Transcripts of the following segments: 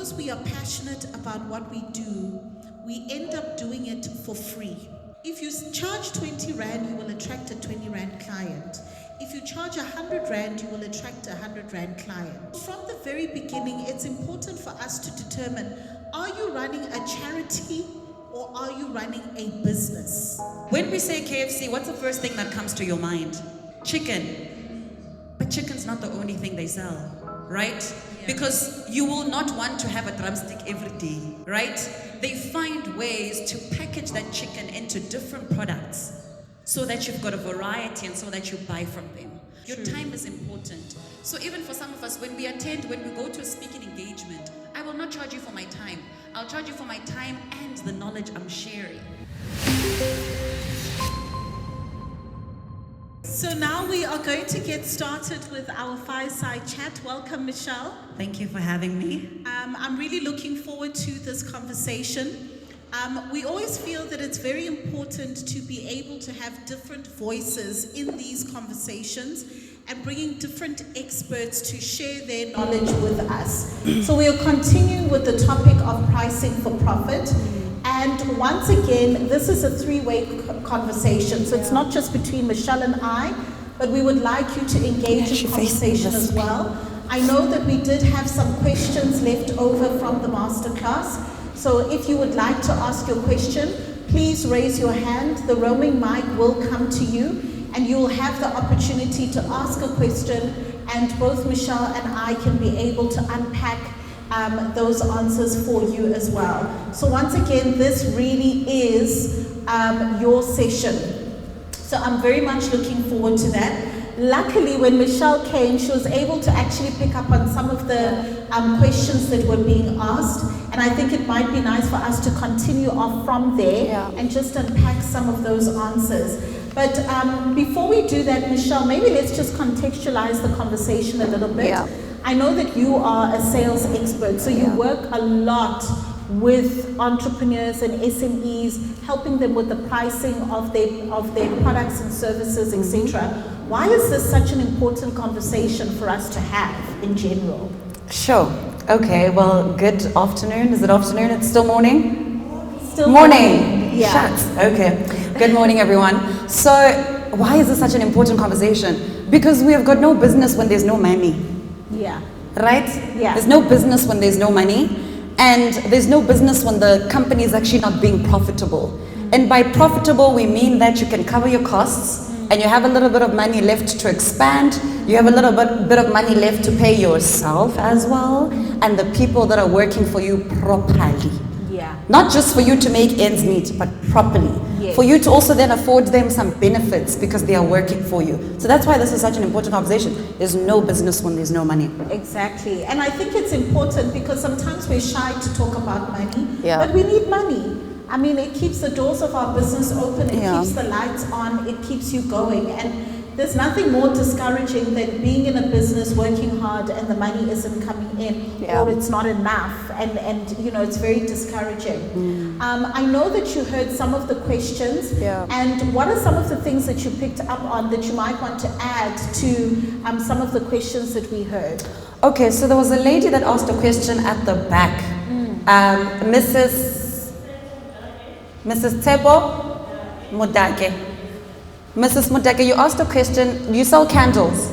because we are passionate about what we do, we end up doing it for free. If you charge 20 Rand, you will attract a 20 Rand client. If you charge 100 Rand, you will attract a 100 Rand client. From the very beginning, it's important for us to determine, are you running a charity or are you running a business? When we say KFC, what's the first thing that comes to your mind? Chicken. But chicken's not the only thing they sell, right? Yeah. Because you will not want to have a drumstick every day, right? They find ways to package that chicken into different products so that you've got a variety and so that you buy from them. Your time is important. So even for some of us, when we go to a speaking engagement, I will not charge you for my time. I'll charge you for my time and the knowledge I'm sharing. So now we are going to get started with our fireside chat. Welcome, Michelle. Thank you for having me. I'm really looking forward to this conversation. We always feel that it's very important to be able to have different voices in these conversations and bringing different experts to share their knowledge with us. So we'll continue with the topic of pricing for profit. And once again, this is a three-way conversation. So it's not just between Michelle and I, but we would like you to engage in conversation as well. I know that we did have some questions left over from the masterclass. So if you would like to ask your question, please raise your hand. The roaming mic will come to you and you will have the opportunity to ask a question, and both Michelle and I can be able to unpack those answers for you as well. So once again, this really is your session. So I'm very much looking forward to that. Luckily, when Michelle came, she was able to actually pick up on some of the questions that were being asked. And I think it might be nice for us to continue off from there and just unpack some of those answers. But before we do that, Michelle, maybe let's just contextualize the conversation a little bit. I know that you are a sales expert, so you work a lot with entrepreneurs and SMEs, helping them with the pricing of their products and services, etc. Why is this such an important conversation for us to have in general? Sure. Okay, well, good afternoon. Is it afternoon? It's still morning? Still morning. Yeah. Shucks. Okay. Good morning, everyone. So, why is this such an important conversation? Because we have got no business when there's no money. Yeah. Right? Yeah. There's no business when there's no money. And there's no business when the company is actually not being profitable. And by profitable, we mean that you can cover your costs and you have a little bit of money left to expand. You have a little bit of money left to pay yourself as well and the people that are working for you properly. Yeah. Not just for you to make ends meet, but properly. Yes. For you to also then afford them some benefits because they are working for you. So that's why this is such an important conversation. There's no business when there's no money. Exactly. And I think it's important because sometimes we're shy to talk about money, but we need money. I mean, it keeps the doors of our business open, it keeps the lights on, it keeps you going. And there's nothing more discouraging than being in a business, working hard, and the money isn't coming in, or it's not enough, and you know, it's very discouraging. I know that you heard some of the questions, and what are some of the things that you picked up on that you might want to add to some of the questions that we heard? Okay, so there was a lady that asked a question at the back. Mrs. Tebo Mudake. Mrs. Mudake, you asked a question. You sell candles?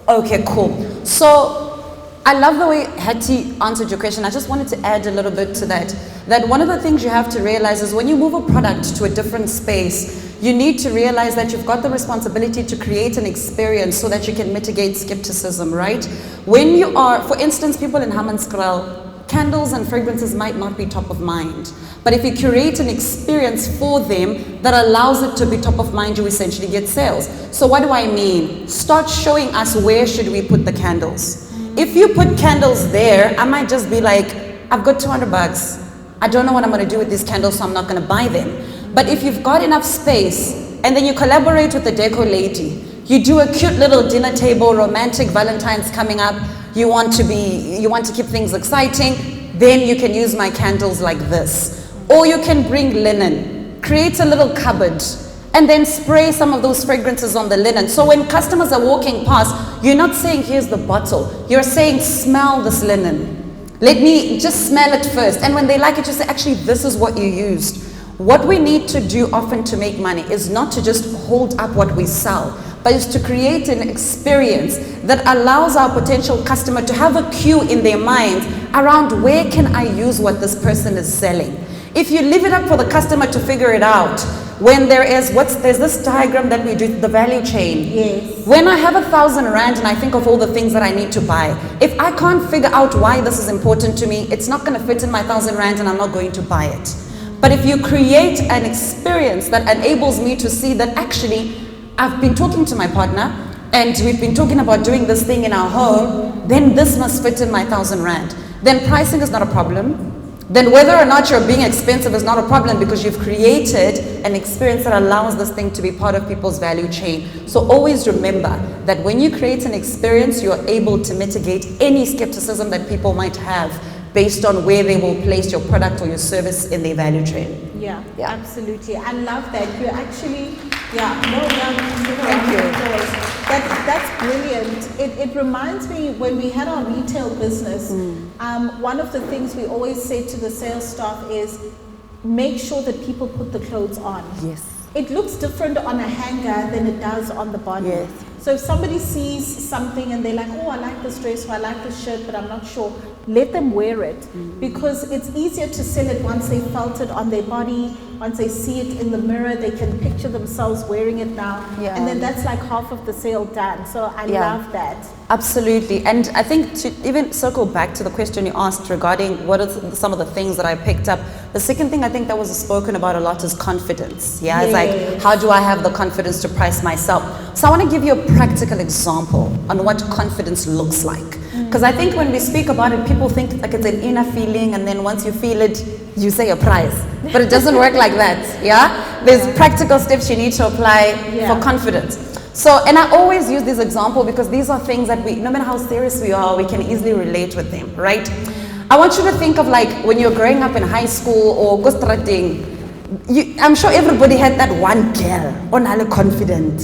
Okay, cool. So I love the way Hattie answered your question. I just wanted to add a little bit to that. That one of the things you have to realize is when you move a product to a different space, you need to realize that you've got the responsibility to create an experience so that you can mitigate skepticism, right? When you are, for instance, people in Hammanskraal, candles and fragrances might not be top of mind. But if you curate an experience for them that allows it to be top of mind, you essentially get sales. So what do I mean? Start showing us where should we put the candles. If you put candles there, I might just be like, I've got 200 bucks. I don't know what I'm going to do with these candles, so I'm not going to buy them. But if you've got enough space and then you collaborate with the deco lady, you do a cute little dinner table, romantic Valentine's coming up, you want to keep things exciting, then you can use my candles like this. Or you can bring linen, create a little cupboard, and then spray some of those fragrances on the linen. So when customers are walking past, you're not saying here's the bottle. You're saying smell this linen. Let me just smell it first. And when they like it, you say, actually, this is what you used. What we need to do often to make money is not to just hold up what we sell, but is to create an experience that allows our potential customer to have a cue in their mind around where can I use what this person is selling. If you leave it up for the customer to figure it out, when there's this diagram that we do, the value chain. Yes. When I have 1,000 rand and I think of all the things that I need to buy, if I can't figure out why this is important to me, it's not going to fit in my 1,000 rand and I'm not going to buy it. But if you create an experience that enables me to see that actually I've been talking to my partner and we've been talking about doing this thing in our home, then this must fit in my 1,000 rand. Then pricing is not a problem. Then whether or not you're being expensive is not a problem because you've created an experience that allows this thing to be part of people's value chain. So always remember that when you create an experience, you're able to mitigate any skepticism that people might have based on where they will place your product or your service in their value chain. Yeah, Yeah. absolutely. I love that. You actually, Thank you. That's brilliant. It reminds me when we had our retail business, one of the things we always say to the sales staff is make sure that people put the clothes on. Yes. It looks different on a hanger than it does on the body. Yes. So if somebody sees something and they're like, oh, I like this dress or I like this shirt, but I'm not sure, let them wear it because it's easier to sell it once they felt it on their body, once they see it in the mirror, they can picture themselves wearing it now. Yeah. And then that's like half of the sale done. So I love that. Absolutely. And I think to even circle back to the question you asked regarding what are some of the things that I picked up, the second thing I think that was spoken about a lot is confidence. Yeah, it's like, how do I have the confidence to price myself? So I want to give you a practical example on what confidence looks like. Because I think when we speak about it, people think like it's an inner feeling and then once you feel it, you say a price. But it doesn't work like that. Yeah? There's practical steps you need to apply for confidence. So, and I always use this example because these are things that we, no matter how serious we are, we can easily relate with them, right? I want you to think of like when you're growing up in high school or gostrating, I'm sure everybody had that one girl, onale confident.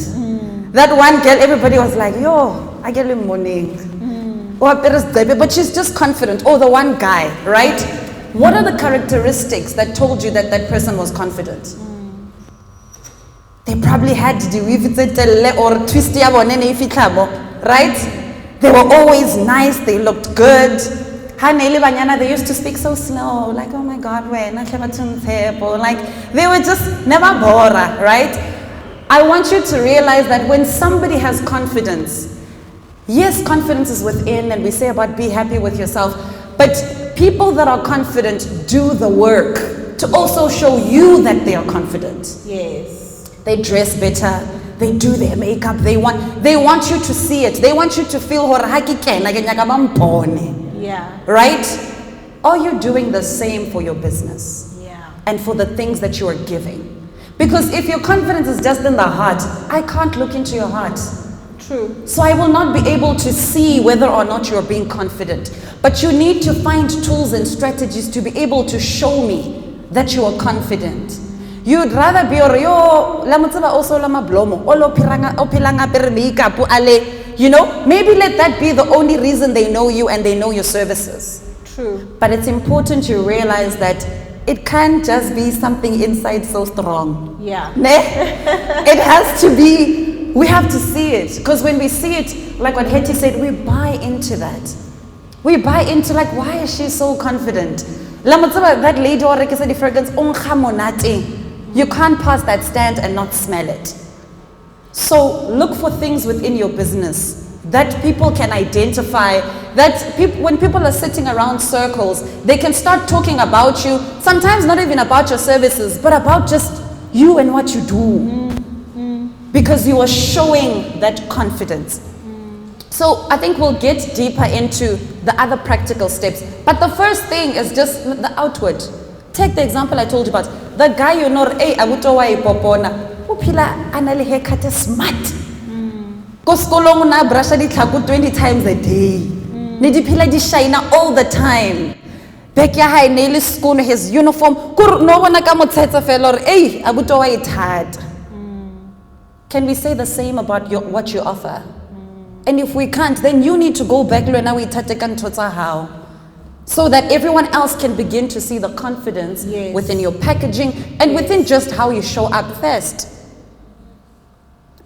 That one girl, everybody was like, yo, I get in morning. But she's just confident. Or the one guy, right? What are the characteristics that told you that that person was confident? They probably had the or twist right? They were always nice, they looked good. They used to speak so slow, like, oh my God, like they were just never bora, right? I want you to realize that when somebody has confidence, yes, confidence is within, and we say about be happy with yourself, but people that are confident do the work to also show you that they are confident. Yes. They dress better, they do their makeup, they want you to see it, they want you to feel Yeah. right? Are you doing the same for your business? Yeah. And for the things that you are giving? Because if your confidence is just in the heart, I can't look into your heart. True. So I will not be able to see whether or not you're being confident. But you need to find tools and strategies to be able to show me that you are confident. You'd rather be also you know, maybe let that be the only reason they know you and they know your services. True. But it's important you realize that it can't just be something inside so strong. Yeah. It has to be, we have to see it. Because when we see it, like what Hetty said, we buy into that. We buy into like, why is she so confident? That lady or the fragrance, you can't pass that stand and not smell it. So look for things within your business that people can identify, that when people are sitting around circles, they can start talking about you, sometimes not even about your services, but about just you and what you do. Because you are showing that confidence. So I think we'll get deeper into the other practical steps. But the first thing is just the outward. Take the example I told you about. The guy you know, upila anale haircut smart. Because kolong na brush di 20 times a day. Nidi pila di shine all the time. Back ya high nail school his uniform. No one kamotsetsa fellow. Hey, abuto wa it hard. Can we say the same about what you offer? And if we can't, then you need to go back how, so that everyone else can begin to see the confidence Yes. within your packaging and within just how you show up first.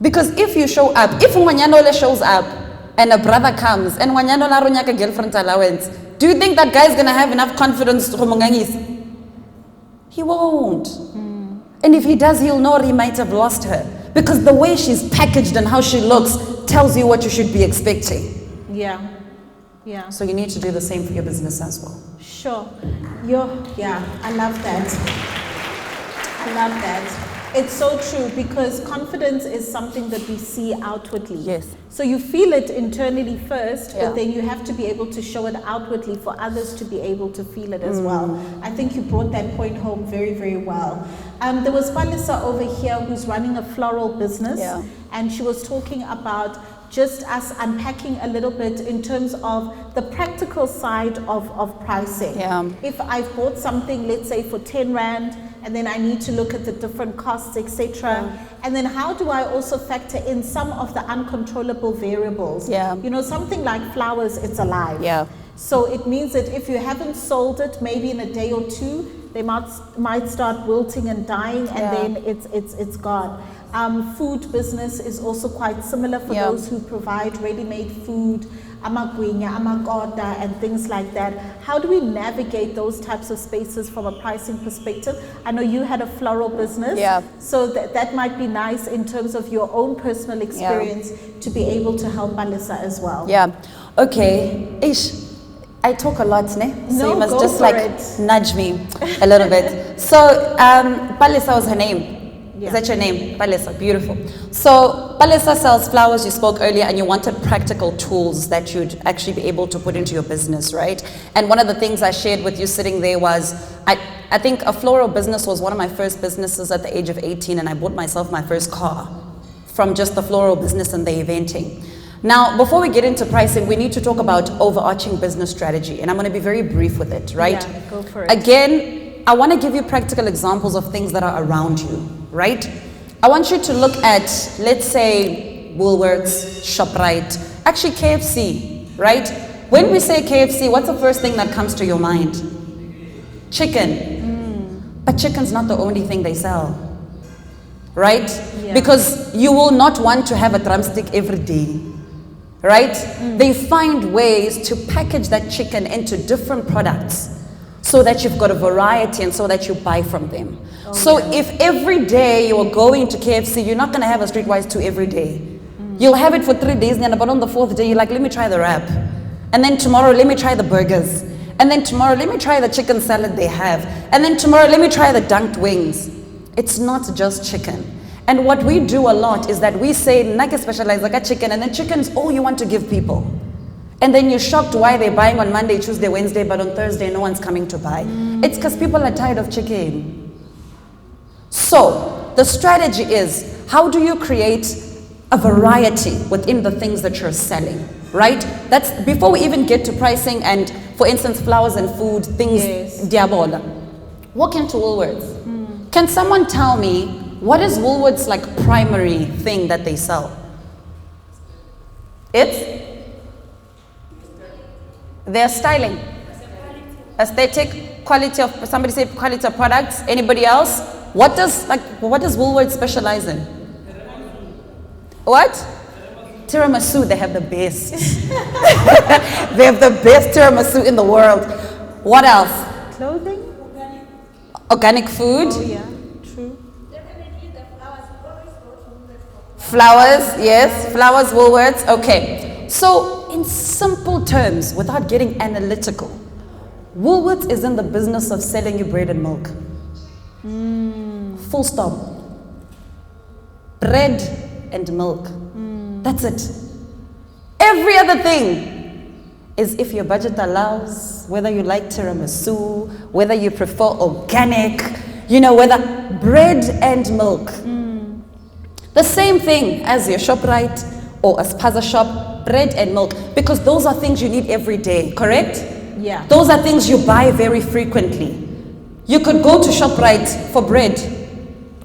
Because if you show up, if Wanyanole shows up and a brother comes and Wanyanole aronyaka girlfriend allowance, do you think that guy is going to have enough confidence to Mongangis? He won't. And if he does, he'll know he might have lost her. Because the way she's packaged and how she looks tells you what you should be expecting. Yeah. Yeah. So you need to do the same for your business as well. Sure. Yeah, I love that. I love that. It's so true because confidence is something that we see outwardly. Yes. So you feel it internally first, Yeah. but then you have to be able to show it outwardly for others to be able to feel it as well. I think you brought that point home very, very well. There was Palisa over here who's running a floral business, Yeah. and she was talking about just us unpacking a little bit in terms of the practical side of pricing. Yeah. If I've bought something, let's say for 10 Rand, and then I need to look at the different costs, etc. And then how do I also factor in some of the uncontrollable variables? Yeah. You know, something like flowers, it's alive. Yeah. So it means that if you haven't sold it, maybe in a day or two, they might start wilting and dying, and Yeah. then it's gone. Food business is also quite similar for Yeah. those who provide ready-made food, amagwinya, amagoda, and things like that. How do we navigate those types of spaces from a pricing perspective? I know you had a floral business, Yeah. so that might be nice in terms of your own personal experience to be able to help Alisa as well. Yeah. Okay. Ish, I talk a lot, ne? So No, you must go just for like it. nudge me a little bit. So, Palisa was her name. Yeah. Is that your name? Palisa, beautiful. So, Palisa sells flowers, you spoke earlier, and you wanted practical tools that you'd actually be able to put into your business, right? And one of the things I shared with you sitting there was, I think a floral business was one of my first businesses at the age of 18, and I bought myself my first car from just the floral business and the eventing. Now, before we get into pricing, we need to talk about overarching business strategy, and I'm going to be very brief with it, right? Yeah, go for it. Again, I want to give you practical examples of things that are around you, right? I want you to look at, let's say, Woolworths, ShopRite, actually KFC, right? When we say KFC, what's the first thing that comes to your mind? Chicken. But chicken's not the only thing they sell, right? Yeah. Because you will not want to have a drumstick every day, right? They find ways to package that chicken into different products so that you've got a variety and so that you buy from them. So if every day you are going to KFC, you're not going to have a Streetwise 2 every day. You'll have it for 3 days, but on the 4th day, you're like, let me try the wrap. And then tomorrow, let me try the burgers. And then tomorrow, let me try the chicken salad they have. And then tomorrow, let me try the dunked wings. It's not just chicken. And what we do a lot is that we say, "Nake specialize like a chicken," and then chicken's all you want to give people. And then you're shocked why they're buying on Monday, Tuesday, Wednesday, but on Thursday, no one's coming to buy. It's because people are tired of chicken. So, the strategy is, how do you create a variety within the things that you're selling, right? That's before we even get to pricing and, for instance, flowers and food, things, Yes. diabola. Walk into Woolworths. Can someone tell me, what is Woolworths' like primary thing that they sell? It's their styling, aesthetic, quality of, somebody say quality of products. Anybody else? What does Woolworths specialize in? What? Tiramisu, they have the best. They have the best tiramisu in the world. What else? Clothing? Organic food. Oh yeah, true. Flowers, yes. Flowers, Woolworths. Okay. So, in simple terms, without getting analytical, Woolworths is in the business of selling you bread and milk. Full stop. Bread and milk. That's it. Every other thing is if your budget allows, whether you like tiramisu, whether you prefer organic, whether bread and milk. The same thing as your ShopRite or a spaza shop, bread and milk, because those are things you need every day, correct? Yeah. Those are things you buy very frequently. You could go to ShopRite for bread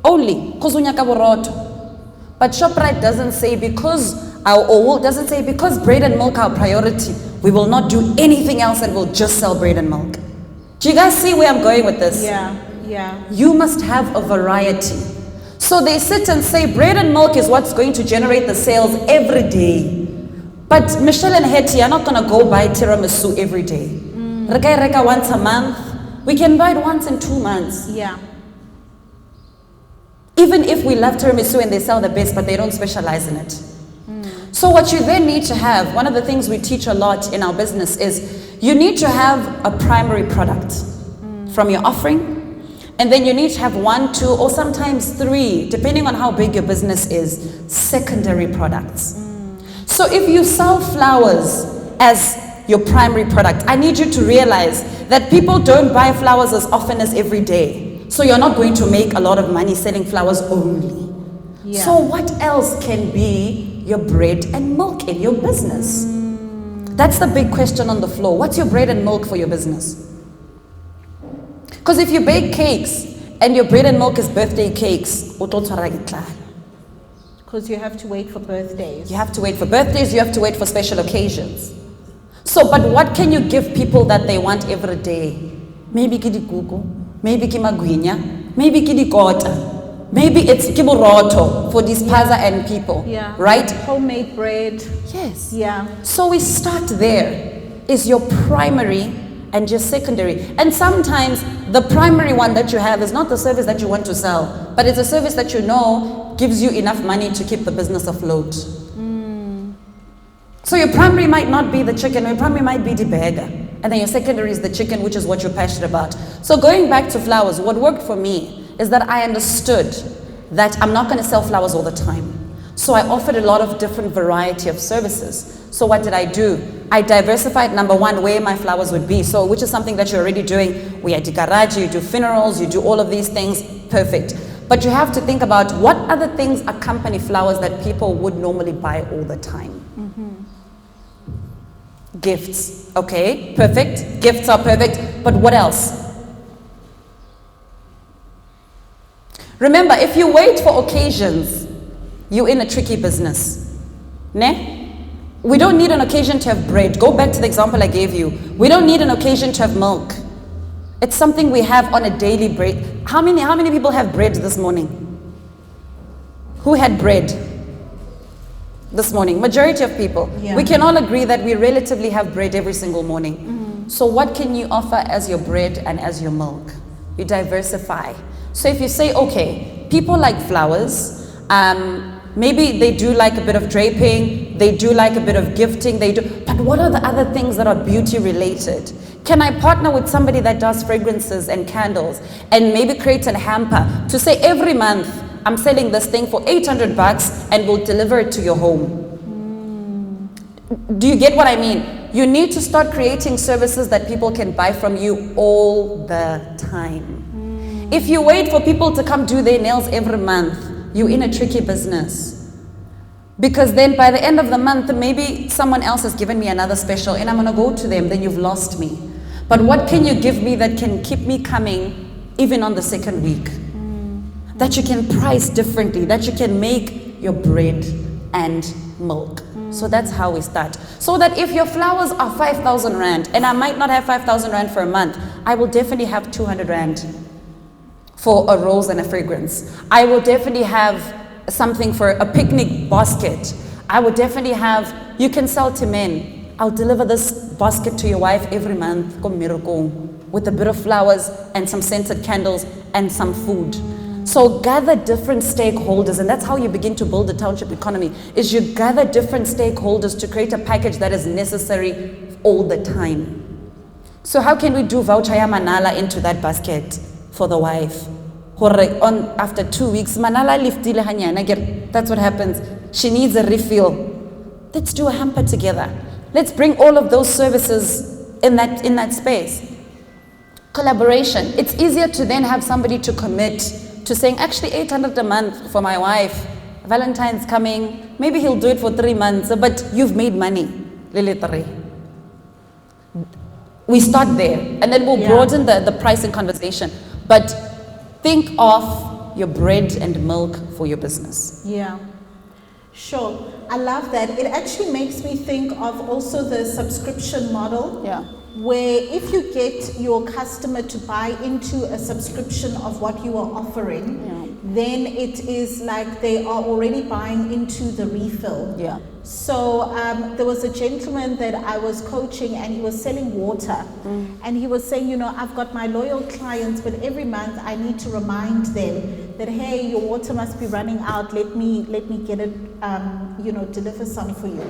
only, but ShopRite doesn't say, because does it say because bread and milk are a priority, we will not do anything else and we'll just sell bread and milk? Do you guys see where I'm going with this? Yeah. You must have a variety. So they sit and say bread and milk is what's going to generate the sales every day. But Michelle and Hetty are not going to go buy tiramisu every day. Reka once a month. We can buy it once in 2 months. Yeah. Even if we love tiramisu and they sell the best, but they don't specialize in it. So what you then need to have, one of the things we teach a lot in our business is you need to have a primary product from your offering. And then you need to have 1, 2, or sometimes 3, depending on how big your business is, secondary products. So if you sell flowers as your primary product, I need you to realize that people don't buy flowers as often as every day. So you're not going to make a lot of money selling flowers only. Yeah. So what else can be your bread and milk in your business? That's the big question on the floor. What's your bread and milk for your business? Because if you bake cakes and your bread and milk is birthday cakes, Because you have to wait for birthdays. you have to wait for birthdays, you have to wait for special occasions. So, but what can you give people that they want every day? Maybe kidi gugu, maybe kimagwinya, maybe kidi kota, maybe it's kiburoto for these paza and people, Yeah. right? Homemade bread. Yes. Yeah. So we start there, is your primary and your secondary. And sometimes the primary one that you have is not the service that you want to sell, but it's a service that you know gives you enough money to keep the business afloat. So your primary might not be the chicken, your primary might be the burger. And then your secondary is the chicken, which is what you're passionate about. So going back to flowers, what worked for me is that I understood that I'm not going to sell flowers all the time. So I offered a lot of different variety of services. So what did I do? I diversified, number one, where my flowers would be. So which is something that you're already doing. We are garage, you do funerals, you do all of these things. Perfect. But you have to think about what other things accompany flowers that people would normally buy all the time. Gifts. Okay, perfect. Gifts are perfect. But what else? Remember, if you wait for occasions, you're in a tricky business. Ne? We don't need an occasion to have bread. Go back to the example I gave you. We don't need an occasion to have milk. It's something we have on a daily bread. How many people have bread this morning? Who had bread this morning? Majority of people. Yeah. We can all agree that we relatively have bread every single morning. So what can you offer as your bread and as your milk? You diversify. So if you say, okay, people like flowers, maybe they do like a bit of draping, they do like a bit of gifting, but what are the other things that are beauty related? Can I partner with somebody that does fragrances and candles and maybe create a hamper to say every month I'm selling this thing for $800 and we'll deliver it to your home? Do you get what I mean? You need to start creating services that people can buy from you all the time. If you wait for people to come do their nails every month, you're in a tricky business. Because then by the end of the month, maybe someone else has given me another special and I'm going to go to them, then you've lost me. But what can you give me that can keep me coming even on the second week? That you can price differently, that you can make your bread and milk. So that's how we start. So that if your flowers are 5,000 Rand, and I might not have 5,000 Rand for a month, I will definitely have 200 Rand for a rose and a fragrance. I will definitely have something for a picnic basket. I will definitely have, you can sell to men. I'll deliver this basket to your wife every month, with a bit of flowers and some scented candles and some food. So gather different stakeholders, and that's how you begin to build a township economy, is you gather different stakeholders to create a package that is necessary all the time. So how can we do voucher ya manala into that basket for the wife? After 2 weeks, manala liftile hanyana, that's what happens. She needs a refill. Let's do a hamper together. Let's bring all of those services in that space. Collaboration. It's easier to then have somebody to commit to saying, actually 800 a month for my wife. Valentine's coming. Maybe he'll do it for 3 months, but you've made money. Literally. We start there, and then we'll broaden the pricing conversation. But think of your bread and milk for your business. Yeah. Sure, I love that. It actually makes me think of also the subscription model. Yeah. Where if you get your customer to buy into a subscription of what you are offering, then it is like they are already buying into the refill. Yeah. So there was a gentleman that I was coaching and he was selling water. And he was saying, you know, I've got my loyal clients, but every month I need to remind them that, hey, your water must be running out. Let me get it, you know, deliver some for you.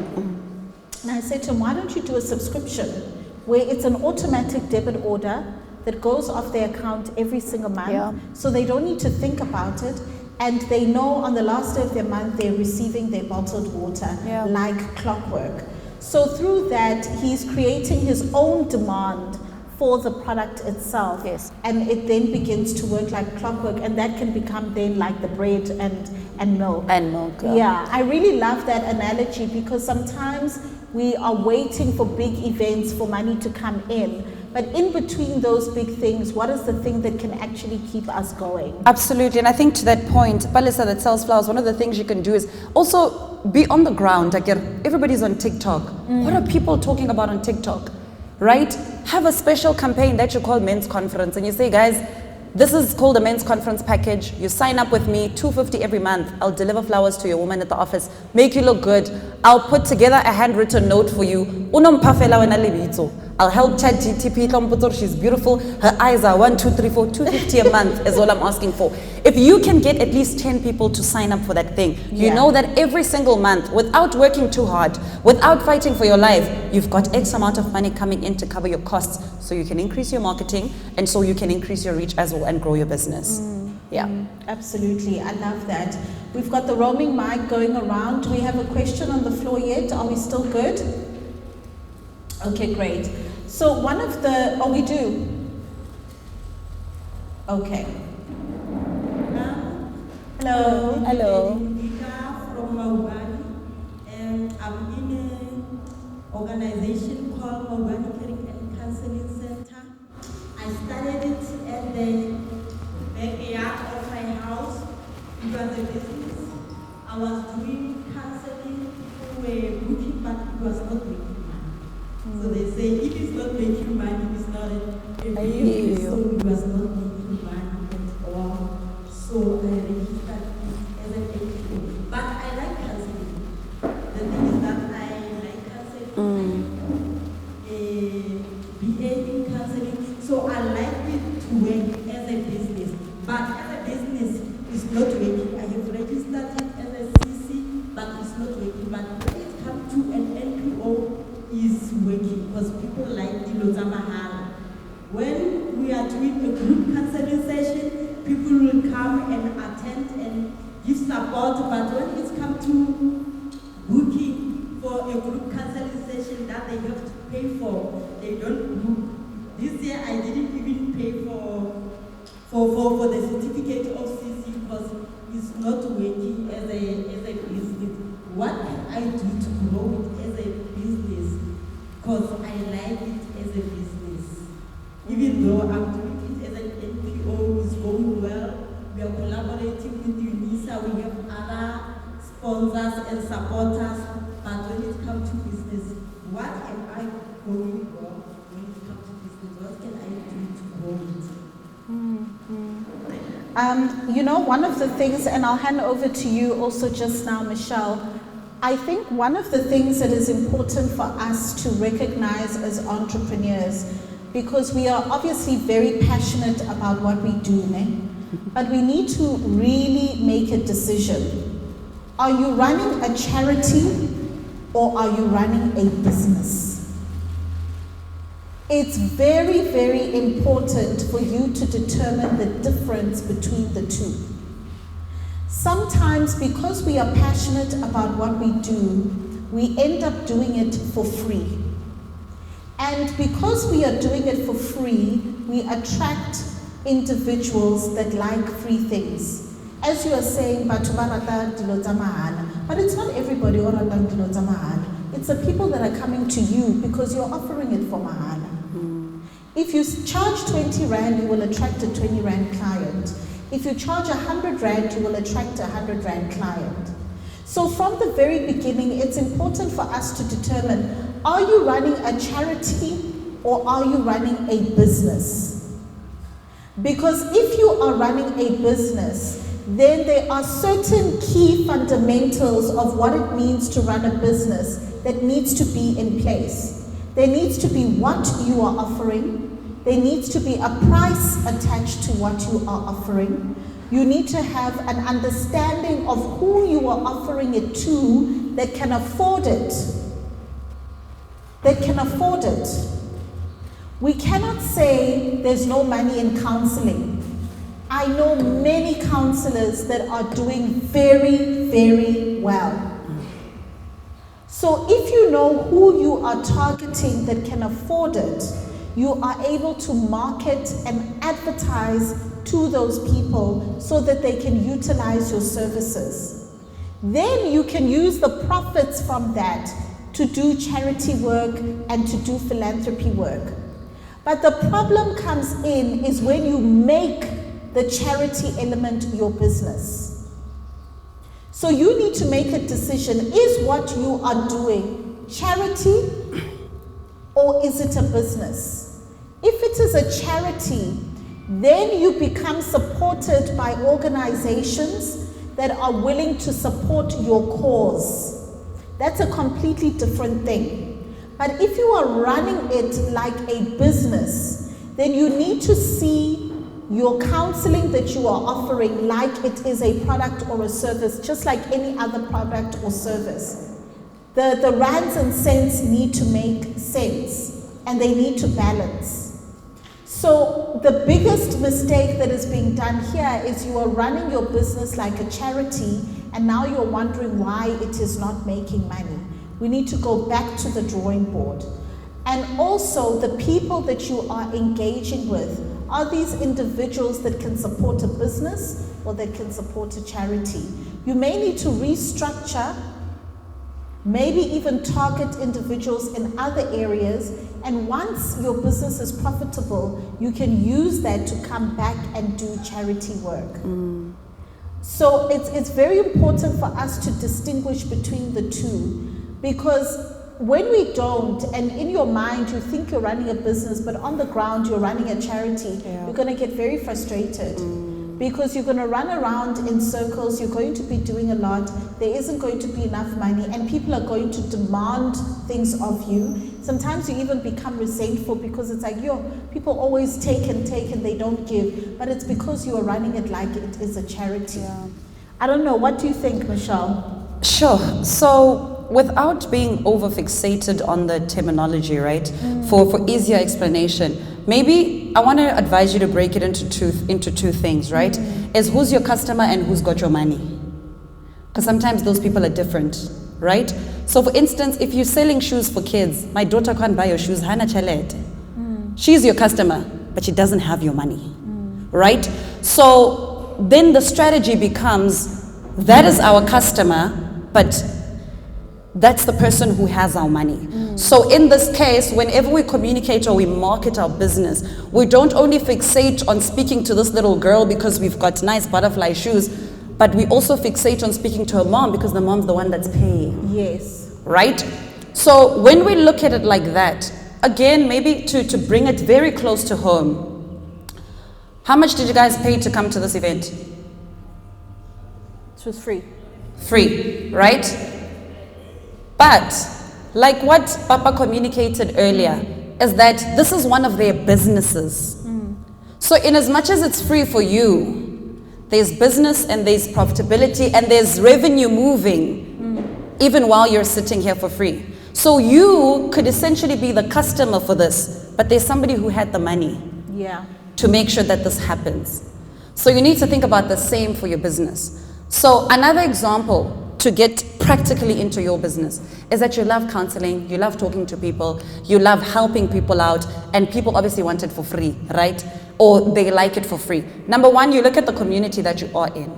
And I said to him, why don't you do a subscription where it's an automatic debit order that goes off their account every single month, so they don't need to think about it, and they know on the last day of their month they're receiving their bottled water like clockwork. So through that, he's creating his own demand for the product itself, and it then begins to work like clockwork, and that can become then like the bread and milk. Yeah, I really love that analogy, because sometimes we are waiting for big events for money to come in. But in between those big things, what is the thing that can actually keep us going? Absolutely. And I think to that point, Palisa that sells flowers, one of the things you can do is also be on the ground. Like everybody's on TikTok. What are people talking about on TikTok? Right? Have a special campaign that you call men's conference. And you say, guys, this is called a men's conference package. You sign up with me, $250 every month. I'll deliver flowers to your woman at the office, make you look good. I'll put together a handwritten note for you. I'll help ChatGPT. She's beautiful. Her eyes are 1, 2, 3, 4, $250 a month is all I'm asking for. If you can get at least 10 people to sign up for that thing, you know that every single month, without working too hard, without fighting for your life, you've got X amount of money coming in to cover your costs, so you can increase your marketing and so you can increase your reach as well and grow your business. Absolutely, I love that. We've got the roaming mic going around. Do we have a question on the floor yet? Are we still good? Okay, great. So one of the, we do. Okay. Hello. Hello. From Maubani, and I'm in an organization called Maubani Caring and Counseling Center. I started it at the backyard of my house. It was a business. I was doing counseling. People were booking, but it was not making money. So they say, if it's not making money, it's not a business. So it was not making money at all. So I registered it as an NPO. But I like counseling. The thing is that I like counseling. BA in counseling. So I like it to work as a business. But as a business, it's not working. I have registered it as a CC, but it's not working. But when it comes to an NPO, it's working because people like Diloza Mahala. When we are doing a group counseling session, people will come and attend and give support, but when it's come to booking for a group counseling session that they have to pay for, they don't book. This year I didn't even pay for the certificate of CC because it's not working as a business. What can I do to grow it as a business? Because I like it as a business. Even though I'm doing it as an NPO, it's going well. We are collaborating with UNISA. We have other sponsors and supporters. But when it comes to business, what am I going wrong when it comes to business? What can I do to grow it? You know, one of the things, and I'll hand over to you also just now, Michelle, I think one of the things that is important for us to recognize as entrepreneurs, because we are obviously very passionate about what we do, but we need to really make a decision. Are you running a charity or are you running a business? It's very, very important for you to determine the difference between the two. Sometimes because we are passionate about what we do, we end up doing it for free. And because we are doing it for free, we attract individuals that like free things. As you are saying, but it's not everybody who are It's the people that are coming to you because you're offering it for mahana. If you charge 20 Rand, you will attract a 20 Rand client. If you charge 100 Rand, you will attract a 100 Rand client. So from the very beginning, it's important for us to determine, are you running a charity or are you running a business? Because if you are running a business, then there are certain key fundamentals of what it means to run a business that needs to be in place. There needs to be what you are offering. There needs to be a price attached to what you are offering. You need to have an understanding of who you are offering it to that can afford it. That can afford it. We cannot say there's no money in counseling. I know many counselors that are doing very, very well. So if you know who you are targeting that can afford it, you are able to market and advertise to those people so that they can utilize your services. Then you can use the profits from that to do charity work and to do philanthropy work. But the problem comes in is when you make the charity element your business. So you need to make a decision, is what you are doing charity or is it a business? If it is a charity, then you become supported by organizations that are willing to support your cause. That's a completely different thing. But if you are running it like a business, then you need to see your counseling that you are offering like it is a product or a service, just like any other product or service. The rands and cents need to make sense and they need to balance. So the biggest mistake that is being done here is you are running your business like a charity and now you're wondering why it is not making money. We need to go back to the drawing board. And also the people that you are engaging with, are these individuals that can support a business or that can support a charity? You may need to restructure, maybe even target individuals in other areas, and once your business is profitable, you can use that to come back and do charity work. So it's very important for us to distinguish between the two, because when we don't, and in your mind you think you're running a business, but on the ground you're running a charity, you're going to get very frustrated. Because you're going to run around in circles, you're going to be doing a lot, there isn't going to be enough money, and people are going to demand things of you. Sometimes you even become resentful because it's like, people always take and they don't give. But it's because you are running it like it is a charity. I don't know, what do you think, Michelle? Sure. So without being over fixated on the terminology, right? For easier explanation, maybe I want to advise you to break it into two things, right? Is who's your customer and who's got your money? Because sometimes those people are different, right? So for instance, if you're selling shoes for kids, my daughter can't buy your shoes, hana chalet. She's your customer, but she doesn't have your money, right? So then the strategy becomes, that is our customer, but that's the person who has our money. So in this case, whenever we communicate or we market our business, we don't only fixate on speaking to this little girl because we've got nice butterfly shoes, but we also fixate on speaking to her mom because the mom's the one that's paying. Yes. Right? So when we look at it like that, again, maybe to bring it very close to home, how much did you guys pay to come to this event? It was free. Free, right? But, like what Papa communicated earlier, is that this is one of their businesses. So in as much as it's free for you, there's business and there's profitability and there's revenue moving, even while you're sitting here for free. So you could essentially be the customer for this, but there's somebody who had the money to make sure that this happens. So you need to think about the same for your business. So another example to get practically into your business is that you love counseling, you love talking to people, you love helping people out, and people obviously want it for free, right? Or they like it for free. Number one, you look at the community that you are in.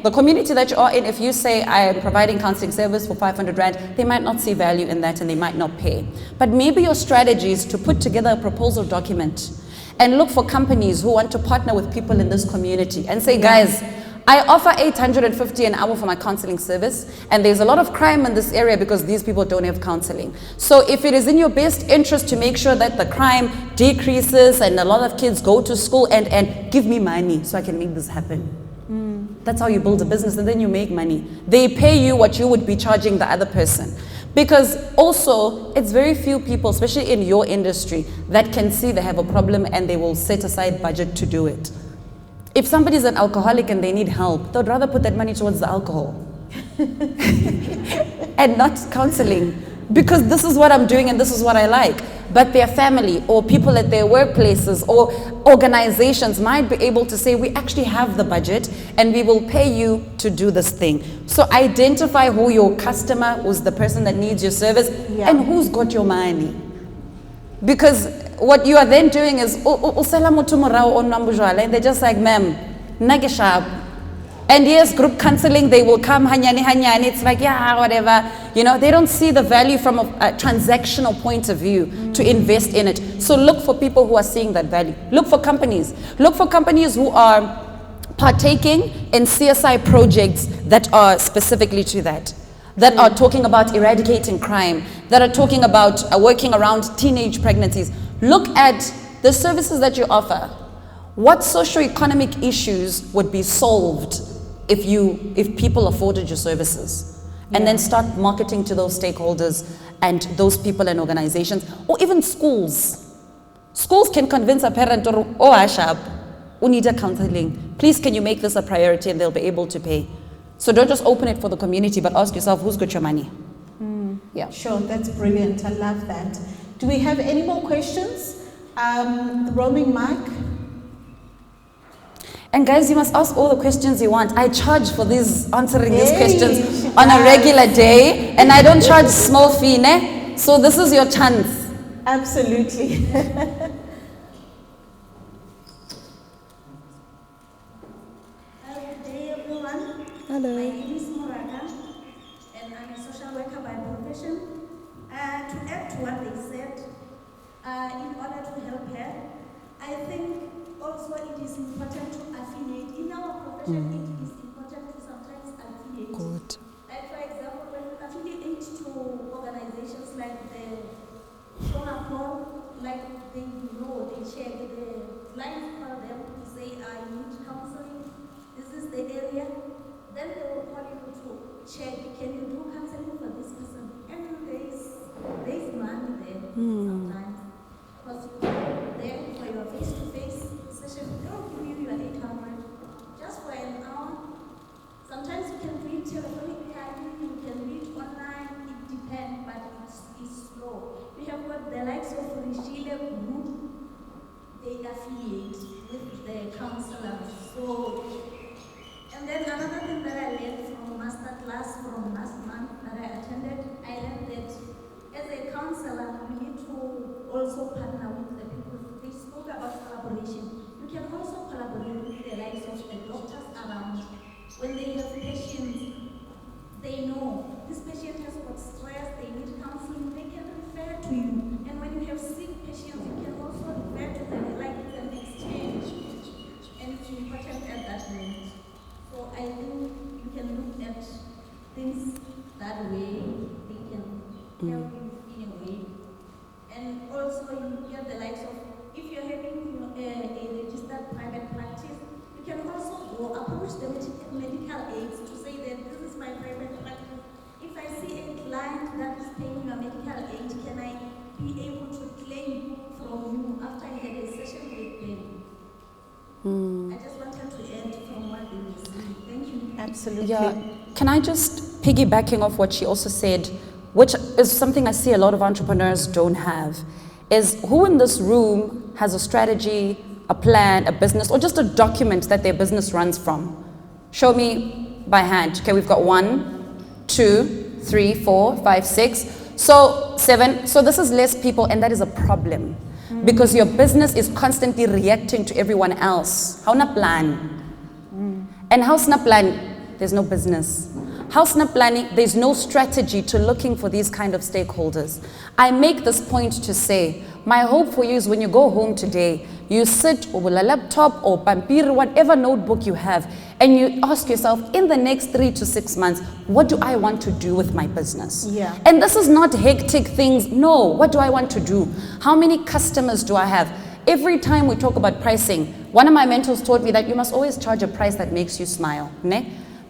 The community that you are in, if you say I am providing counseling service for 500 Rand, they might not see value in that and they might not pay. But maybe your strategy is to put together a proposal document and look for companies who want to partner with people in this community and say, guys, I offer 850 an hour for my counseling service, and there's a lot of crime in this area because these people don't have counseling. So if it is in your best interest to make sure that the crime decreases and a lot of kids go to school, and give me money so I can make this happen. That's how you build a business, and then you make money. They pay you what you would be charging the other person. Because also, it's very few people, especially in your industry, that can see they have a problem and they will set aside budget to do it. If somebody's an alcoholic and they need help, they'd rather put that money towards the alcohol and not counseling, because this is what I'm doing and this is what I like. But their family or people at their workplaces or organizations might be able to say, we actually have the budget and we will pay you to do this thing. So identify who your customer, who's the person that needs your service, and who's got your money. Because what you are then doing is, and they're just like, ma'am, nagishab. And yes, group counseling, they will come, hanyani, it's like, yeah, whatever. You know, they don't see the value from a transactional point of view to invest in it. So look for people who are seeing that value. Look for companies. Look for companies who are partaking in CSI projects that are specifically to that. That are talking about eradicating crime, that are talking about working around teenage pregnancies. Look at the services that you offer. What socioeconomic issues would be solved if people afforded your services? And then start marketing to those stakeholders and those people and organizations, or even schools. Schools can convince a parent, or Ashab, who need a counseling. Please, can you make this a priority, and they'll be able to pay. So don't just open it for the community, but ask yourself, who's got your money? Yeah. Sure, that's brilliant. I love that. Do we have any more questions? The roaming mic. And guys, you must ask all the questions you want. I charge for answering these questions on a regular day, and I don't charge small fee, ne? So this is your chance. Absolutely. Hello. My name is Moraka, and I'm a social worker by profession. To add to what they said, in order to help her, I think also it is important to affiliate. In our profession, it is important to sometimes affiliate. Good. Like for example, when you affiliate to organizations like the Shonapol, like they know, they check, the clients call them to say, I need counseling, this is the area. Then they will call you to check, can you do counseling for this person? And there's money there sometimes. Because there for your face-to-face session, they'll give you your 800 just for an hour. Sometimes you can do it telephonically, you can do it online, it depends, but it's slow. We have got the likes of Rishile Group, they affiliate with the counselors. So, and then another thing that I learned from master class from last month that I attended, I learned that as a counselor, you need to also partner with the people. They spoke about collaboration. You can also collaborate with the likes of the doctors around. When they have patients, they know this patient has got stress, they need counseling, they can refer to you. And when you have sick patients, you can also refer to them, like it's an exchange. And it's important at that moment. So I think you can look at things that way, they can help you in a way. And also you get the likes of, if you're having a registered private practice, you can also go approach the medical aids to say that this is my private practice. If I see a client that is paying a medical aid, can I be able to claim from you after I had a session with them? I just wanted to add from what they were saying. Thank you. Absolutely. Yeah. Can I just, piggybacking off what she also said, which is something I see a lot of entrepreneurs don't have, is who in this room has a strategy, a plan, a business, or just a document that their business runs from? Show me by hand. Okay, we've got 1, 2, 3, 4, 5, 6. So 7. So this is less people, and that is a problem. Because your business is constantly reacting to everyone else. How na plan? And house na plan, there's no business. House na planning, there's no strategy to looking for these kind of stakeholders. I make this point to say, my hope for you is when you go home today, you sit with a laptop or pampir, whatever notebook you have, and you ask yourself, in the next 3 to 6 months, what do I want to do with my business? Yeah. And this is not hectic things. No, what do I want to do? How many customers do I have? Every time we talk about pricing, one of my mentors taught me that you must always charge a price that makes you smile. Ne?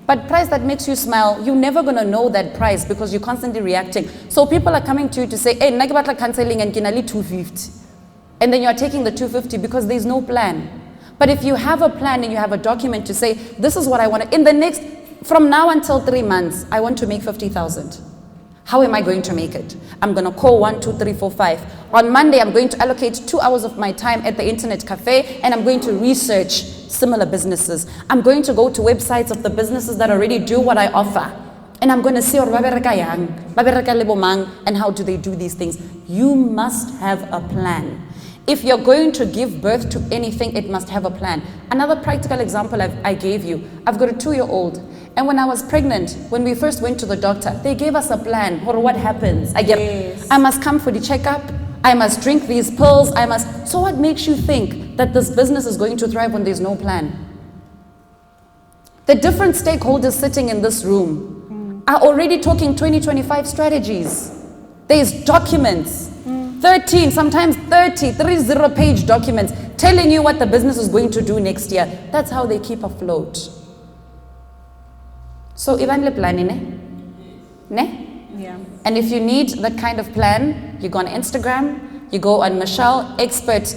But price that makes you smile, you're never going to know that price because you're constantly reacting. So people are coming to you to say, hey, nagibatla canceling and kinali 250. And then you're taking the 250 because there's no plan. But if you have a plan and you have a document to say, this is what I want to, in the next, from now until 3 months, I want to make 50,000. How am I going to make it? I'm going to call 1, 2, 3, 4, 5. On Monday, I'm going to allocate 2 hours of my time at the internet cafe and I'm going to research similar businesses. I'm going to go to websites of the businesses that already do what I offer. And I'm going to see and how do they do these things. You must have a plan. If you're going to give birth to anything, it must have a plan. Another practical example I gave you, I've got a 2-year-old. And when I was pregnant, when we first went to the doctor, they gave us a plan for what happens. I must come for the checkup. I must drink these pills. So what makes you think that this business is going to thrive when there's no plan? The different stakeholders sitting in this room are already talking 2025 strategies. There's documents. 13, sometimes 30 page documents telling you what the business is going to do next year. That's how they keep afloat. So, Ivan le plan, ne? Yeah. And if you need that kind of plan, you go on Instagram, you go on Michelle_expert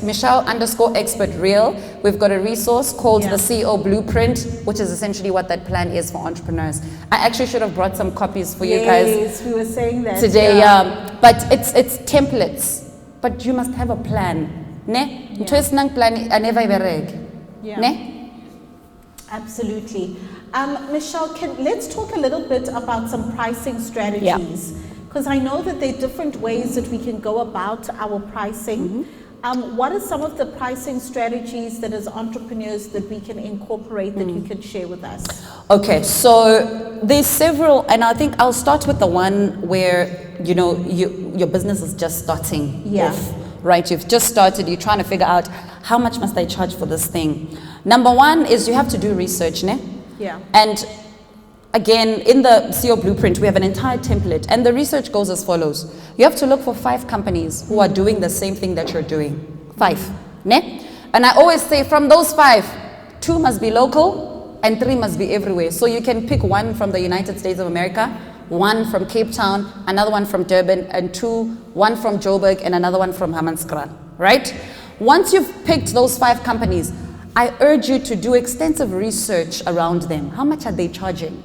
real. We've got a resource called the CEO Blueprint, which is essentially what that plan is for entrepreneurs. I actually should have brought some copies for you guys. Yes, we were saying that today, but it's templates. But you must have a plan. Ne? Yeah. Ne? Absolutely. Michelle, let's talk a little bit about some pricing strategies. Because I know that there are different ways that we can go about our pricing. What are some of the pricing strategies that as entrepreneurs that we can incorporate that you can share with us? Okay, so there's several, and I think I'll start with the one where, your business is just starting off, right? You've just started, you're trying to figure out how much must I charge for this thing. Number one is you have to do research, ne? Yeah. And again, in the CEO Blueprint, we have an entire template, and the research goes as follows. You have to look for 5 companies who are doing the same thing that you're doing. 5, ne? And I always say from those 5, 2 must be local and 3 must be everywhere. So you can pick 1 from the United States of America, 1 from Cape Town, another 1 from Durban, and 1 from Joburg, and another 1 from Hammanskraal, right? Once you've picked those 5 companies, I urge you to do extensive research around them. How much are they charging?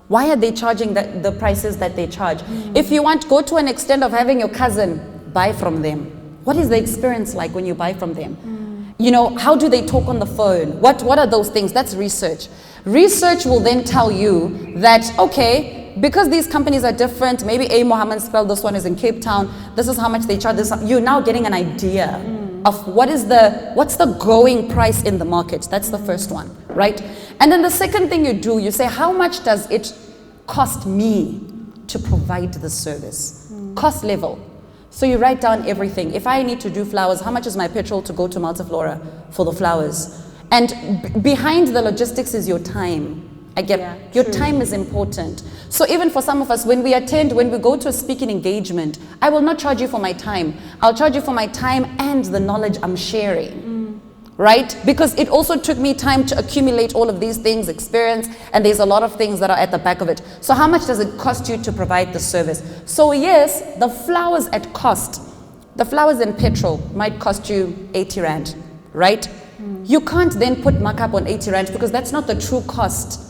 Why are they charging the prices that they charge? If you want, go to an extent of having your cousin buy from them. What is the experience like when you buy from them? How do they talk on the phone? What are those things? That's research. Research will then tell you that, okay, because these companies are different, maybe Hammanskraal, this one is in Cape Town, this is how much they charge. You're now getting an idea of what's the going price in the market. That's the first one, right? And then the second thing you do, you say, how much does it cost me to provide the service? Cost level. So you write down everything. If I need to do flowers, how much is my petrol to go to Multiflora for the flowers? And behind the logistics is your time. Your time is important. So even for some of us, when we go to a speaking engagement, I will not charge you for my time. I'll charge you for my time and the knowledge I'm sharing, right? Because it also took me time to accumulate all of these things, experience, and there's a lot of things that are at the back of it. So how much does it cost you to provide the service? So yes, the flowers at cost, the flowers and petrol might cost you 80 Rand, right? You can't then put markup on 80 Rand because that's not the true cost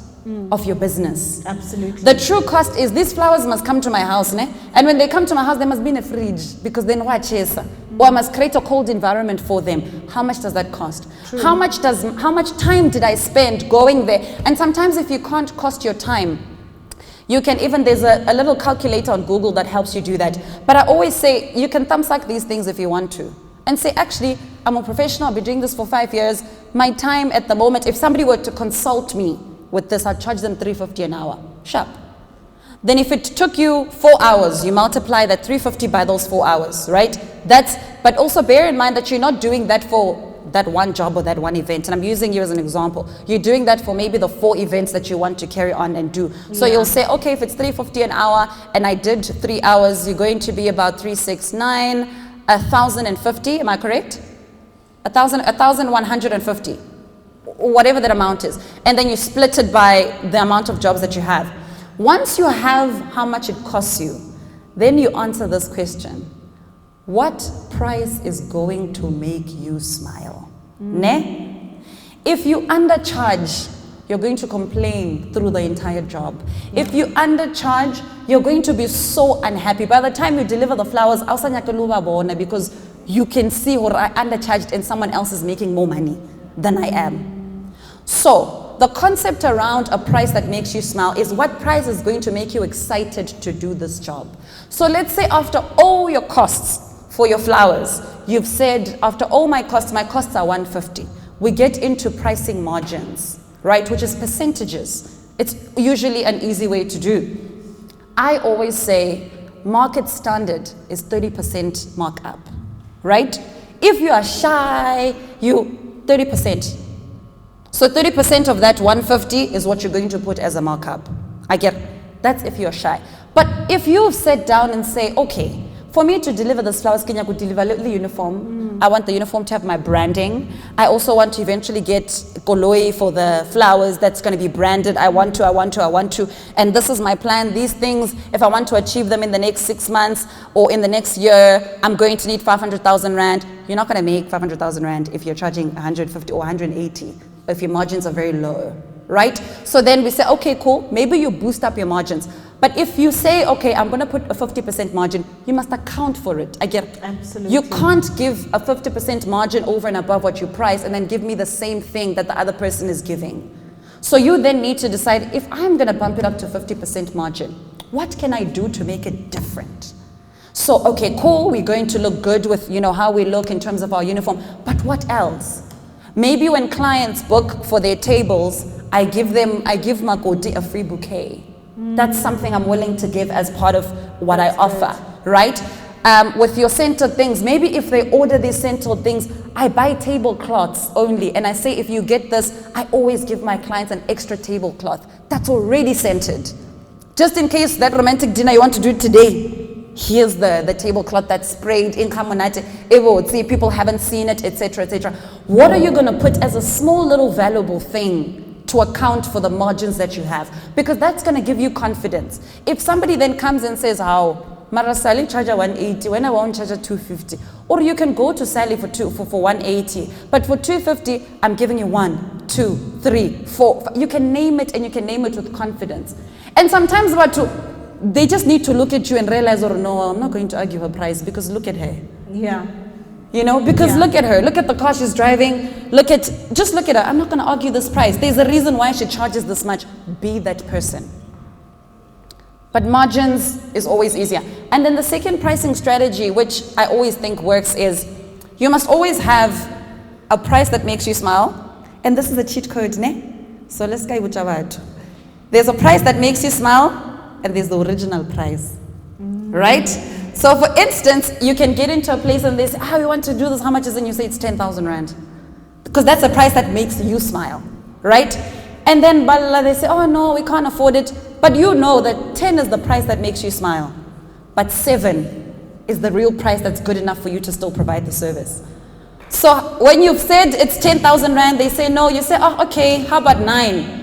of your business. Absolutely. The true cost is these flowers must come to my house, ne? And when they come to my house, there must be in a fridge because then what chase? Or I must create a cold environment for them. How much does that cost? True. How much time did I spend going there? And sometimes if you can't cost your time, you can even, there's a little calculator on Google that helps you do that. But I always say, you can thumb suck these things if you want to. And say, actually, I'm a professional, I've been doing this for 5 years. My time at the moment, if somebody were to consult me with this, I'd charge them 350 an hour. Sharp. Then if it took you 4 hours, you multiply that 350 by those 4 hours, right? But also bear in mind that you're not doing that for that one job or that one event, and I'm using you as an example, you're doing that for maybe the 4 events that you want to carry on and do. So you'll say, okay, if it's $350 an hour and I did 3 hours, you're going to be about 369, 1,050, am I correct? 1,150, whatever that amount is. And then you split it by the amount of jobs that you have. Once you have how much it costs you, then you answer this question. What price is going to make you smile? Ne? If you undercharge, you're going to complain through the entire job. If you undercharge, you're going to be so unhappy. By the time you deliver the flowers, because you can see or I undercharged and someone else is making more money than I am. So the concept around a price that makes you smile is what price is going to make you excited to do this job. So let's say after all your costs for your flowers, you've said after all my costs are 150. We get into pricing margins, right, which is percentages. It's usually an easy way to do. I always say market standard is 30% markup, right? If you are shy, you 30%. So 30% of that 150 is what you're going to put as a markup. I get that's if you're shy. But if you've sat down and say, okay, for me to deliver this flowers, Kenya could deliver the uniform. I want the uniform to have my branding. I also want to eventually get koloi for the flowers that's going to be branded. I want to. And this is my plan. These things, if I want to achieve them in the next 6 months or in the next year, I'm going to need 500,000 Rand. You're not going to make 500,000 Rand if you're charging 150 or 180, if your margins are very low, right? So then we say, okay, cool. Maybe you boost up your margins. But if you say, okay, I'm going to put a 50% margin, you must account for it. I get it. Absolutely. You can't give a 50% margin over and above what you price and then give me the same thing that the other person is giving. So you then need to decide, if I'm going to bump it up to 50% margin, what can I do to make it different? So, okay, cool, we're going to look good with, how we look in terms of our uniform, but what else? Maybe when clients book for their tables, I give Makoti a free bouquet. That's something I'm willing to give as part of what I offer, right? With your centered things, maybe if they order these centered things, I buy tablecloths only. And I say, if you get this, I always give my clients an extra tablecloth that's already scented. Just in case that romantic dinner you want to do today, here's the tablecloth that's sprayed in Kamunate. See, people haven't seen it, etc., etc. What are you going to put as a small little valuable thing to account for the margins that you have? Because that's going to give you confidence. If somebody then comes and says, how Mara Sally charge 180 when I won't charge 250, or you can go to Sally for 180, but for 250 I'm giving you 1, 2, 3, 4. You can name it, and you can name it with confidence. And sometimes they just need to look at you and realize, oh no, I'm not going to argue her price because look at her. Yeah. Because look at her, look at the car she's driving, just look at her. I'm not going to argue this price. There's a reason why she charges this much. Be that person. But margins is always easier. And then the second pricing strategy, which I always think works, is you must always have a price that makes you smile. And this is a cheat code, ne? So let's go with Javad. There's a price that makes you smile, and there's the original price, right? So for instance, you can get into a place and they say, we want to do this, how much is it? And you say it's 10,000 Rand. Because that's a price that makes you smile, right? And then they say, oh no, we can't afford it. But you know that 10 is the price that makes you smile. But 7 is the real price that's good enough for you to still provide the service. So when you've said it's 10,000 Rand, they say no, you say, oh okay, how about 9?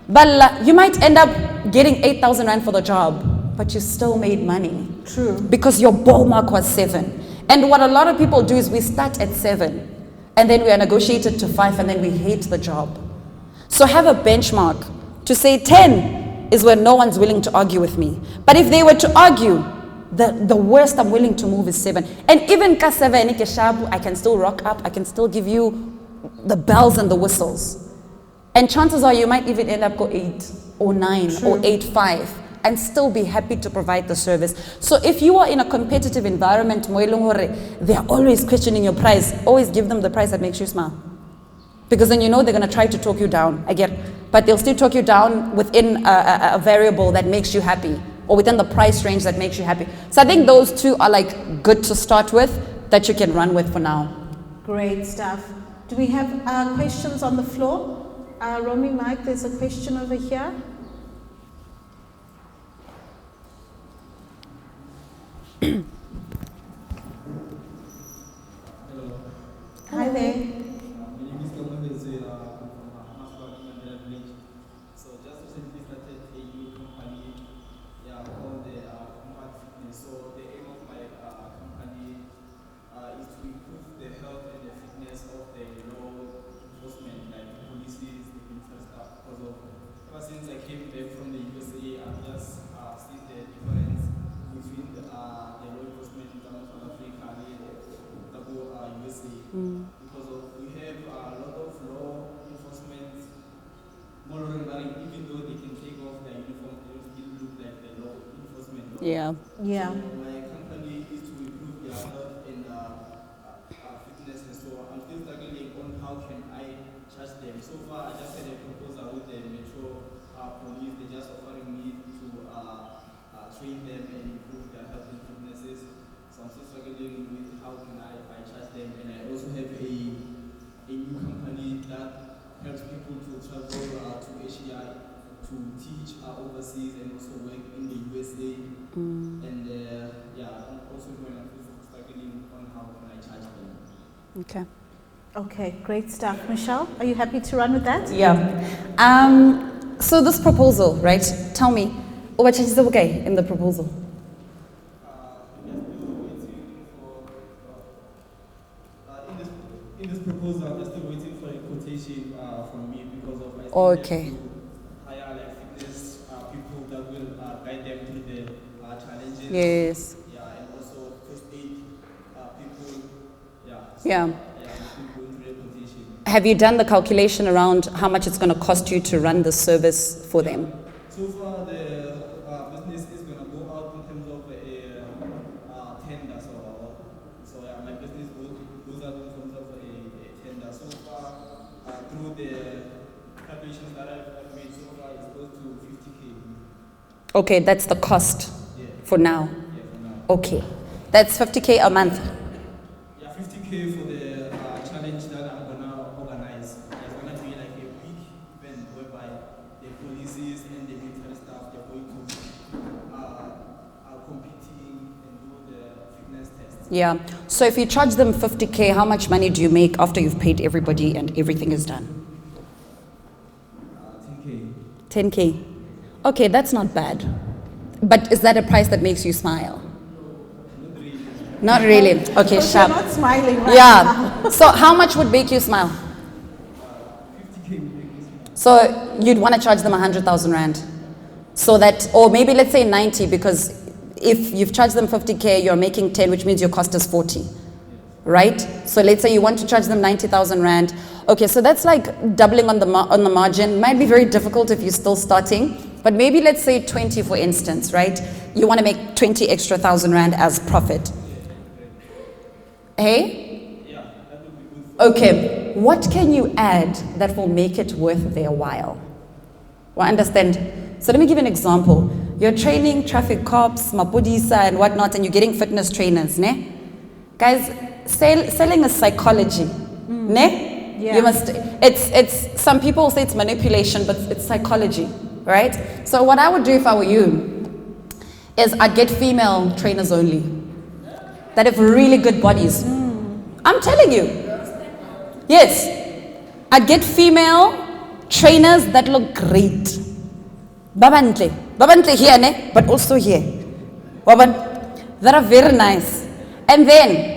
But you might end up getting 8,000 Rand for the job, but you still made money. True. Because your ball mark was 7. And what a lot of people do is we start at 7 and then we are negotiated to 5 and then we hate the job. So have a benchmark to say 10 is where no one's willing to argue with me. But if they were to argue, the worst I'm willing to move is 7. And even ka 7, I can still rock up, I can still give you the bells and the whistles. And chances are you might even end up go 8 or 9 True. or 8.5 and still be happy to provide the service. So if you are in a competitive environment, they are always questioning your price. Always give them the price that makes you smile. Because then you know they're going to try to talk you down. But they'll still talk you down within a variable that makes you happy, or within the price range that makes you happy. So I think those two are like good to start with, that you can run with for now. Great stuff. Do we have questions on the floor? Romy, Mike, there's a question over here. Hello. Hi there. My name is Kamal Bezela. I'm from Masbak in Mandela Village. So just recently started a new company, called the Compact Fitness. So the aim of my company is to improve the health and the fitness of the law enforcement, like the policies, the military staff. Because ever since I came back from the USA, I've just seen the difference between the law enforcement in South Africa and the USA. Because we have a lot of law enforcement monitoring, even though they can take off their uniform, they don't still look like the law enforcement. Yeah. Yeah. So my company is to improve their health and fitness, and so I'm still struggling on how can I charge them. So far, I just had a proposal with the Metro Police. They just offering me to train them and improve their health and fitnesses. So I'm still struggling with how can I charge them. And I also have a new company that helps people to travel to Asia to teach overseas and also work in the USA. And I'm also going to struggling on how can I charge them. Okay. Okay, great stuff. Michelle, are you happy to run with that? Yeah. So this proposal, right? Tell me, what is okay in the proposal? We are still waiting for, in this proposal, I'm still waiting for a quotation from me because of I still Okay. have to hire like fitness people that will guide them through the challenges. Yes. Yeah, and also first aid people. Yeah. Yeah. Yeah, I'm still going through a quotation. Have you done the calculation around how much it's going to cost you to run the service for them? So far, the business is going to go out in terms of a tender. So my business goes out in terms of a tender. So far, through the calculations that I've made so far, it's close to 50K. Okay, that's the cost Yeah, for now. yeah, for now. Okay. That's 50K a month. Yeah, 50K for the challenge that I'm going to organize. It's going to be like a big event whereby the policies and the military staff, they're going to are competing and do the fitness tests. Yeah. So if you charge them 50K, how much money do you make after you've paid everybody and everything is done? 10K. 10K. Okay, that's not bad. But is that a price that makes you smile? Not really. Okay, Because you're sharp. not smiling right now. Yeah. So how much would make you smile? 50K will make me smile. So you'd want to charge them 100,000 rand. So that, or maybe let's say 90, because if you've charged them 50K, you're making 10, which means your cost is 40. Right? So let's say you want to charge them 90,000 rand. Okay, so that's like doubling on the margin. Might be very difficult if you're still starting, but maybe let's say 20 for instance, right? You want to make 20 extra thousand rand as profit. Hey? Yeah, that would be good. Okay, what can you add that will make it worth their while? Well, understand? So let me give you an example. You're training traffic cops, mapodisa and whatnot, and you're getting fitness trainers, ne? Guys, selling is psychology, ne? Yeah. You must, it's, some people say it's manipulation, but it's psychology, right? So what I would do if I were you is I'd get female trainers only that have really good bodies. I'm telling you. Yes. I'd get female trainers that look great. Babantle here, ne? But also here. That are very nice. And then,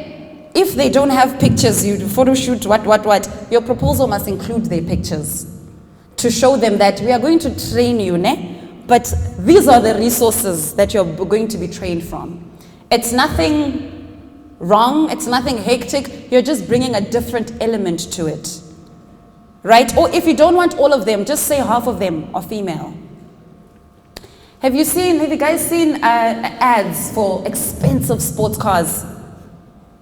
if they don't have pictures, you photo shoot, what, your proposal must include their pictures to show them that we are going to train you, ne? But these are the resources that you're going to be trained from. It's nothing wrong, it's nothing hectic, you're just bringing a different element to it. Right? Or if you don't want all of them, just say half of them are female. Have you guys seen ads for expensive sports cars?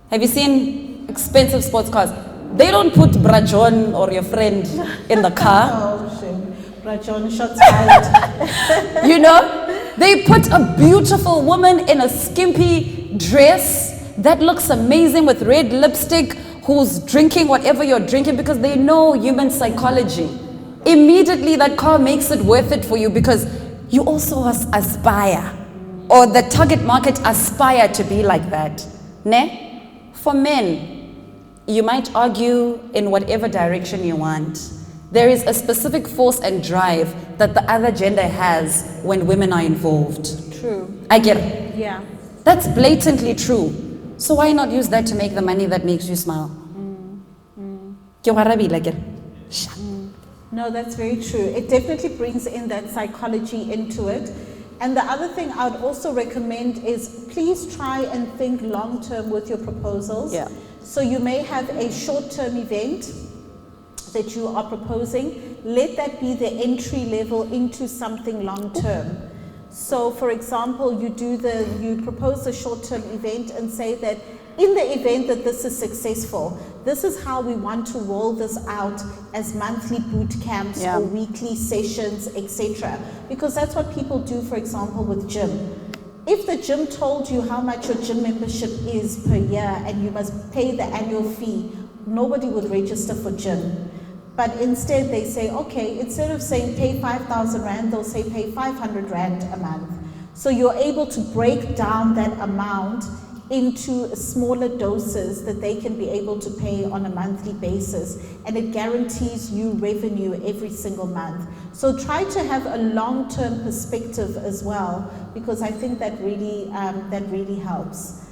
Have you seen expensive sports cars? They don't put Brajon or your friend in the car. Oh, shame. Rajon, shots fired. You know, they put a beautiful woman in a skimpy dress that looks amazing with red lipstick, who's drinking whatever you're drinking because they know human psychology. Immediately that car makes it worth it for you because you also aspire, or the target market aspire to be like that. Ne? For men, you might argue in whatever direction you want. There is a specific force and drive that the other gender has when women are involved. True. I get it. Yeah. That's blatantly true. So why not use that to make the money that makes you smile? Ke wa rabila ke re? No, that's very true. It definitely brings in that psychology into it. And the other thing I would also recommend is please try and think long term with your proposals. Yeah. So you may have a short term event that you are proposing. Let that be the entry level into something long term. So for example, you propose a short term event and say that in the event that this is successful, this is how we want to roll this out as monthly boot camps or weekly sessions, etc. Because that's what people do, for example, with gym. If the gym told you how much your gym membership is per year and you must pay the annual fee, nobody would register for gym. But instead they say, okay, instead of saying pay 5,000 Rand, they'll say pay 500 Rand a month. So you're able to break down that amount into smaller doses that they can be able to pay on a monthly basis, and it guarantees you revenue every single month. So try to have a long-term perspective as well, because I think that really helps.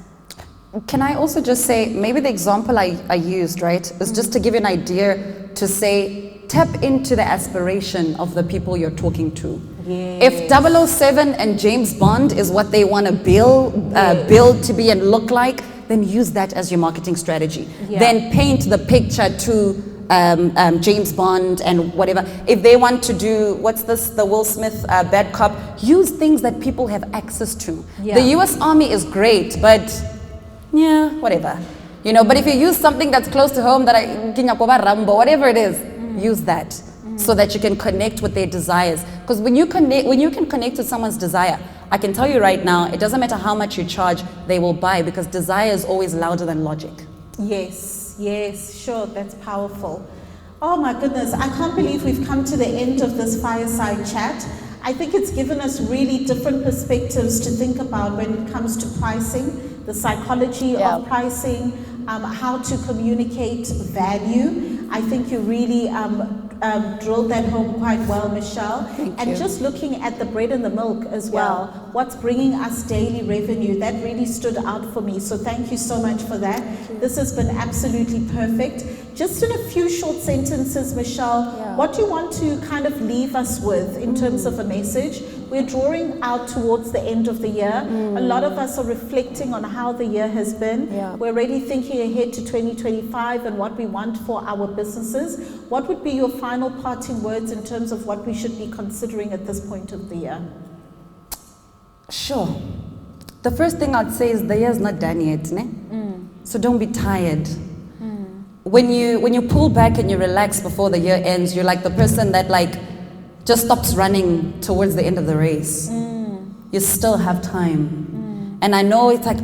Can I also just say, maybe the example I used, right, is just to give you an idea to say, tap into the aspiration of the people you're talking to. Yes. If 007 and James Bond is what they want to build to be and look like, then use that as your marketing strategy. Yeah. Then paint the picture to James Bond and whatever. If they want to do, the Will Smith bad cop, use things that people have access to. Yeah. The US Army is great, but yeah, whatever. You know, but if you use something that's close to home, Rambo, whatever it is, use that. So that you can connect with their desires. Because when you can connect with someone's desire, I can tell you right now, it doesn't matter how much you charge, they will buy, because desire is always louder than logic. Yes, sure, that's powerful. Oh my goodness, I can't believe we've come to the end of this fireside chat. I think it's given us really different perspectives to think about when it comes to pricing, the psychology of pricing, how to communicate value. I think you really drilled that home quite well, Michelle. Thank you. Just looking at the bread and the milk as well, what's bringing us daily revenue, that really stood out for me. So thank you so much for that. This has been absolutely perfect. Just in a few short sentences, Michelle, what do you want to kind of leave us with in terms of a message? We're drawing out towards the end of the year. A lot of us are reflecting on how the year has been. We're already thinking ahead to 2025 and what we want for our businesses. What would be your final parting words in terms of what we should be considering at this point of the year? Sure. The first thing I'd say is the year's not done yet, ne? So don't be tired. When you pull back and you relax before the year ends, you're like the person that just stops running towards the end of the race. You still have time. And I know it's like,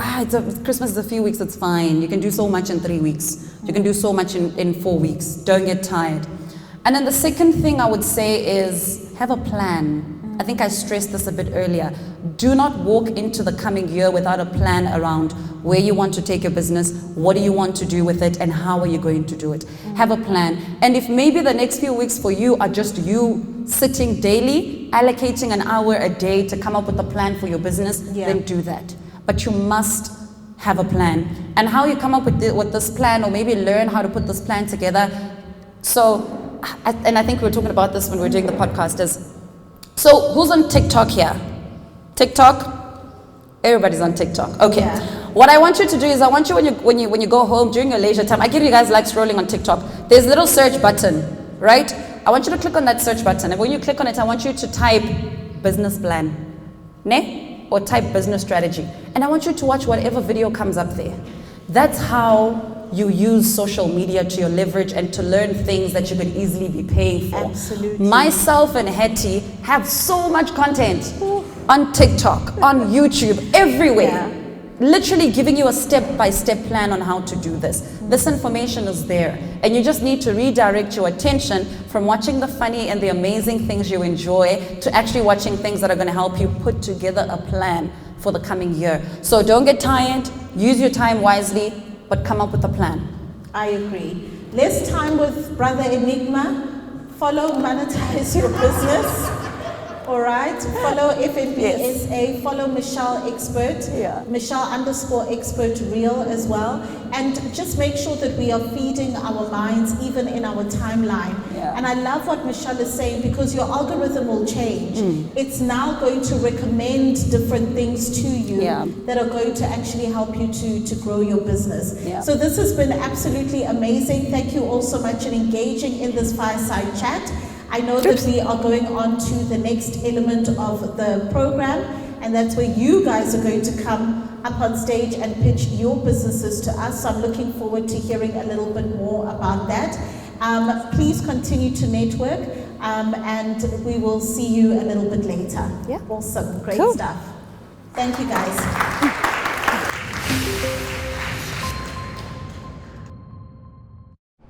Christmas is a few weeks, it's fine. You can do so much in 3 weeks. You can do so much in 4 weeks. Don't get tired. And then the second thing I would say is have a plan. I think I stressed this a bit earlier. Do not walk into the coming year without a plan around where you want to take your business, what do you want to do with it, and how are you going to do it. Have a plan. And if maybe the next few weeks for you are just you sitting daily, allocating an hour a day to come up with a plan for your business, then do that. But you must have a plan. And how you come up with this plan, or maybe learn how to put this plan together. So, and I think we were talking about this when we were doing the podcast, so who's on TikTok here? TikTok? Everybody's on TikTok. Okay. What I want you to do is, I want you when you go home during your leisure time, I give you guys like scrolling on TikTok. There's a little search button, right? I want you to click on that search button, and when you click on it, I want you to type business plan, ne? Or type business strategy, and I want you to watch whatever video comes up there. That's how you use social media to your leverage and to learn things that you could easily be paying for. Absolutely. Myself and Hetty have so much content on TikTok, on YouTube, everywhere. literally giving you a step-by-step plan on how to do this. This information is there, and you just need to redirect your attention from watching the funny and the amazing things you enjoy to actually watching things that are going to help you put together a plan for the coming year. So don't get tired, use your time wisely, but come up with a plan. I agree. Less time with Brother Enigma. Follow Monetize Your Business. All right. Follow FNBSA. Follow Michelle Expert. Yeah. Michelle _Expert Real as well. And just make sure that we are feeding our minds even in our timeline. Yeah. And I love what Michelle is saying, because your algorithm will change. It's now going to recommend different things to you that are going to actually help you to grow your business. Yeah. So this has been absolutely amazing. Thank you all so much for engaging in this fireside chat. I know that we are going on to the next element of the program, and that's where you guys are going to come up on stage and pitch your businesses to us. So I'm looking forward to hearing a little bit more about that. Please continue to network, and we will see you a little bit later. Yeah. Awesome. Great Cool. stuff. Thank you, guys.